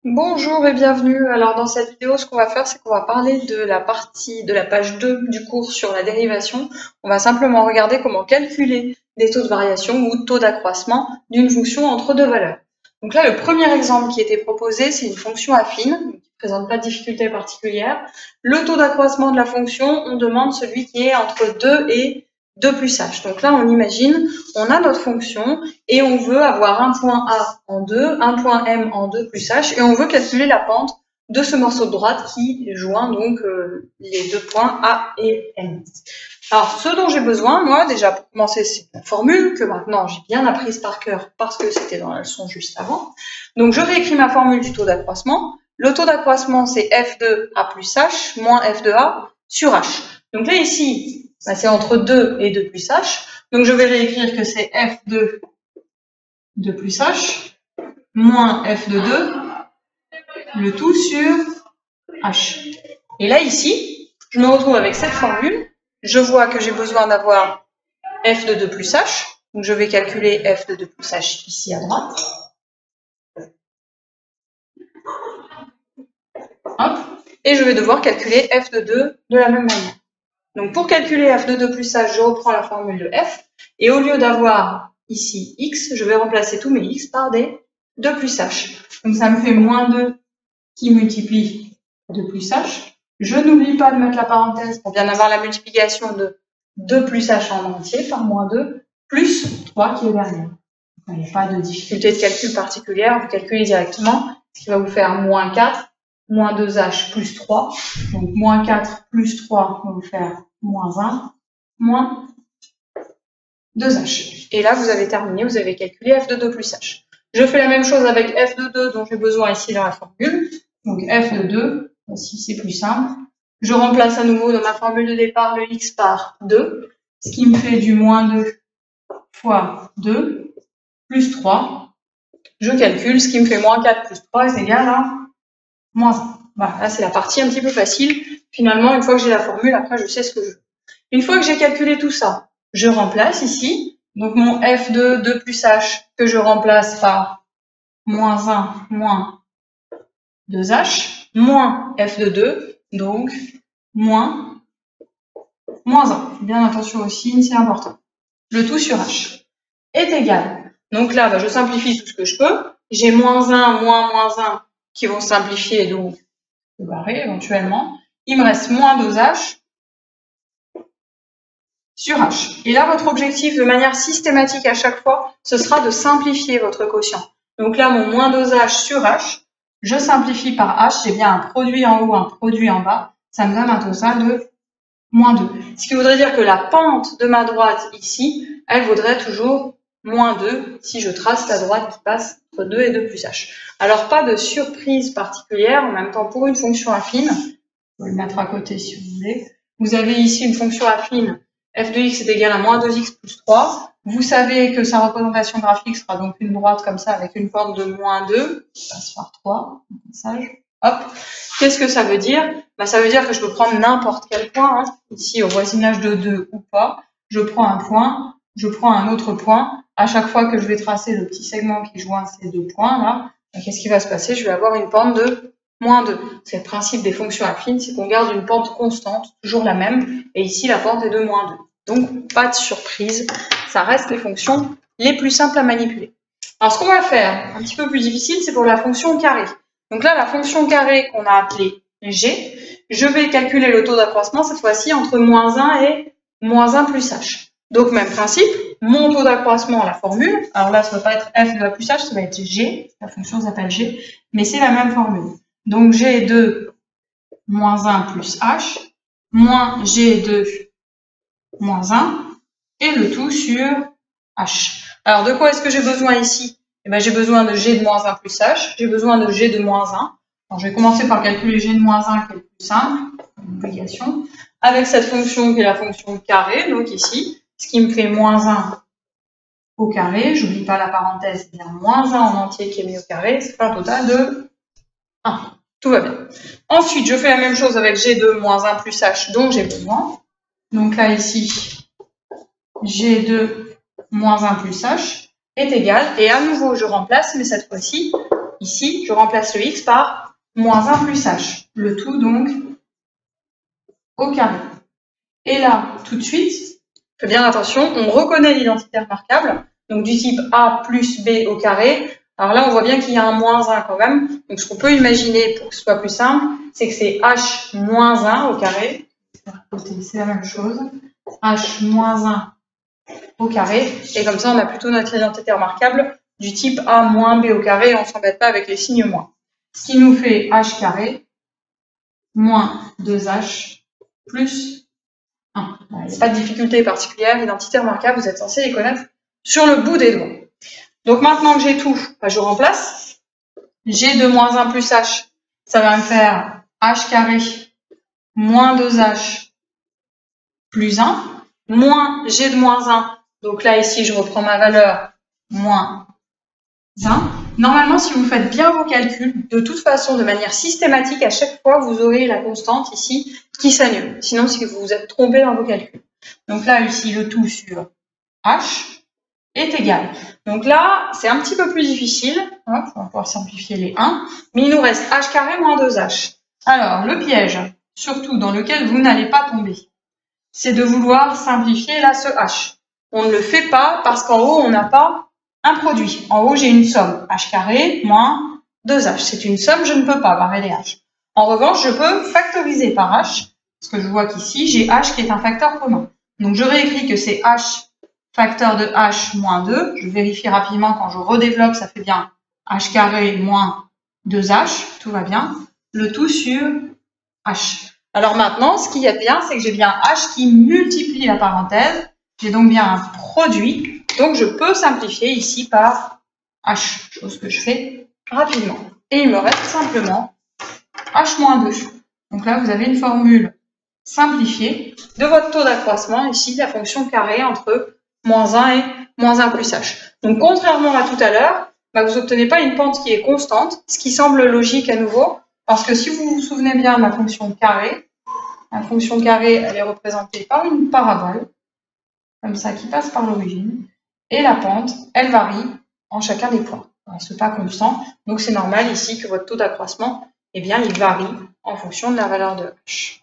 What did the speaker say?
Bonjour et bienvenue. Alors dans cette vidéo, ce qu'on va faire, c'est qu'on va parler de la partie de la page 2 du cours sur la dérivation. On va simplement regarder comment calculer des taux de variation ou taux d'accroissement d'une fonction entre deux valeurs. Donc là, le premier exemple qui était proposé, c'est une fonction affine, qui ne présente pas de difficulté particulière. Le taux d'accroissement de la fonction, on demande celui qui est entre 2 et 2 plus h. Donc là, on imagine, on a notre fonction et on veut avoir un point A en 2, un point M en 2 plus h, et on veut calculer la pente de ce morceau de droite qui joint donc les deux points A et M. Alors, ce dont j'ai besoin, moi, déjà, pour commencer, c'est la formule que maintenant j'ai bien apprise par cœur parce que c'était dans la leçon juste avant. Donc, je réécris ma formule du taux d'accroissement. Le taux d'accroissement, c'est f de A plus h moins f de A sur h. Donc là, ici, c'est entre 2 et 2 plus h. Donc, je vais réécrire que c'est f de 2 plus h moins f de 2, le tout sur h. Et là, ici, je me retrouve avec cette formule. Je vois que j'ai besoin d'avoir f de 2 plus h. Donc, je vais calculer f de 2 plus h ici à droite. Hop. Et je vais devoir calculer f de 2 de la même manière. Donc, pour calculer f de 2 plus h, je reprends la formule de f. Et au lieu d'avoir ici x, je vais remplacer tous mes x par des 2 plus h. Donc, ça me fait moins 2 qui multiplie 2 plus h. Je n'oublie pas de mettre la parenthèse pour bien avoir la multiplication de 2 plus h en entier par moins 2 plus 3 qui est derrière. Il n'y a pas de difficulté de calcul particulière, vous calculez directement, ce qui va vous faire moins 4, moins 2h plus 3. Donc moins 4 plus 3 va vous faire moins 1, moins 2h. Et là, vous avez terminé, vous avez calculé f de 2 plus h. Je fais la même chose avec f de 2 dont j'ai besoin ici dans la formule. Donc f de 2, ici c'est plus simple. Je remplace à nouveau dans ma formule de départ le x par 2, ce qui me fait du moins 2 fois 2 plus 3. Je calcule, ce qui me fait moins 4 plus 3 est égal à moins 1. Voilà, là c'est la partie un petit peu facile. Finalement, une fois que j'ai la formule, après je sais ce que je veux. Une fois que j'ai calculé tout ça, je remplace ici. Donc mon f de 2 plus h que je remplace par moins 1 moins 2h, moins f de 2, donc moins 1. Bien attention au signe, c'est important. Le tout sur h est égal. Donc là, je simplifie tout ce que je peux. J'ai moins 1, moins 1 qui vont simplifier, donc je vais barrer éventuellement. Il me reste moins 2h sur h. Et là, votre objectif, de manière systématique à chaque fois, ce sera de simplifier votre quotient. Donc là, mon moins 2h sur h, je simplifie par h, j'ai bien un produit en haut, un produit en bas. Ça me donne un total de moins 2. Ce qui voudrait dire que la pente de ma droite ici, elle vaudrait toujours moins 2 si je trace la droite qui passe entre 2 et 2 plus h. Alors, pas de surprise particulière. En même temps, pour une fonction affine, je vais le mettre à côté si vous voulez. Vous avez ici une fonction affine, f de x est égal à moins 2x plus 3. Vous savez que sa représentation graphique sera donc une droite comme ça avec une pente de moins 2, qui passe par 3, un passage. Hop. Qu'est-ce que ça veut dire? Ça veut dire que je peux prendre n'importe quel point, ici au voisinage de 2 ou pas. Je prends un point, je prends un autre point. À chaque fois que je vais tracer le petit segment qui joint ces deux points là, qu'est-ce qui va se passer? Je vais avoir une pente de moins 2. C'est le principe des fonctions affines, c'est qu'on garde une pente constante, toujours la même, et ici la pente est de moins 2. Donc pas de surprise, ça reste les fonctions les plus simples à manipuler. Alors ce qu'on va faire, un petit peu plus difficile, c'est pour la fonction carré. Donc là, la fonction carré qu'on a appelée g, je vais calculer le taux d'accroissement cette fois-ci entre moins 1 et moins 1 plus h. Donc même principe, mon taux d'accroissement, la formule, alors là ça ne va pas être f de a plus h, ça va être g, la fonction s'appelle g, mais c'est la même formule. Donc g de moins 1 plus h, moins g de moins 1, et le tout sur h. Alors de quoi est-ce que j'ai besoin ici? J'ai besoin de g de moins 1 plus h, j'ai besoin de g de moins 1. Alors, je vais commencer par calculer g de moins 1 qui est le plus simple, une obligation, avec cette fonction qui est la fonction carré, donc ici, ce qui me fait moins 1 au carré, je n'oublie pas la parenthèse, il y a moins 1 en entier qui est mis au carré, c'est un total de 1. Tout va bien. Ensuite, je fais la même chose avec g de moins 1 plus h dont j'ai besoin. Donc là, ici, g de moins 1 plus h est égal, et à nouveau, je remplace, mais cette fois-ci, ici, je remplace le x par moins 1 plus h. Le tout, donc, au carré. Et là, tout de suite, faites bien attention, on reconnaît l'identité remarquable, donc du type a plus b au carré. Alors là, on voit bien qu'il y a un moins 1 quand même. Donc ce qu'on peut imaginer pour que ce soit plus simple, c'est que c'est h moins 1 au carré. C'est la même chose. H moins 1 au carré. Et comme ça, on a plutôt notre identité remarquable du type a moins b au carré. On ne s'embête pas avec les signes moins. Ce qui nous fait h carré moins 2h plus 1. Il n'y a pas de difficulté particulière. L'identité remarquable, vous êtes censé les connaître sur le bout des doigts. Donc maintenant que j'ai tout, je remplace. G de moins 1 plus h, ça va me faire h carré moins 2h plus 1, moins G de moins 1. Donc là, ici, je reprends ma valeur, moins 1. Normalement, si vous faites bien vos calculs, de toute façon, de manière systématique, à chaque fois, vous aurez la constante ici qui s'annule. Sinon, si vous vous êtes trompé dans vos calculs. Donc là, ici, le tout sur h est égal. Donc là, c'est un petit peu plus difficile. Hop, on va pouvoir simplifier les 1. Mais il nous reste h carré moins 2h. Alors, le piège, surtout dans lequel vous n'allez pas tomber, c'est de vouloir simplifier là ce h. On ne le fait pas parce qu'en haut, on n'a pas un produit. En haut, j'ai une somme. H carré moins 2h. C'est une somme, je ne peux pas barrer les h. En revanche, je peux factoriser par h, parce que je vois qu'ici, j'ai h qui est un facteur commun. Donc, je réécris que c'est h facteur de h moins 2. Je vérifie rapidement quand je redéveloppe, ça fait bien h carré moins 2h. Tout va bien. Le tout sur h. Alors maintenant, ce qu'il y a de bien, c'est que j'ai bien h qui multiplie la parenthèse. J'ai donc bien un produit. Donc, je peux simplifier ici par h, chose que je fais rapidement. Et il me reste simplement h moins 2. Donc là, vous avez une formule simplifiée de votre taux d'accroissement, ici, la fonction carrée entre moins 1 et moins 1 plus h. Donc, contrairement à tout à l'heure, vous n'obtenez pas une pente qui est constante, ce qui semble logique à nouveau, parce que si vous vous souvenez bien de ma fonction carrée, elle est représentée par une parabole, comme ça, qui passe par l'origine, et la pente, elle varie en chacun des points. Ce n'est pas constant, donc c'est normal ici que votre taux d'accroissement, eh bien, il varie en fonction de la valeur de h.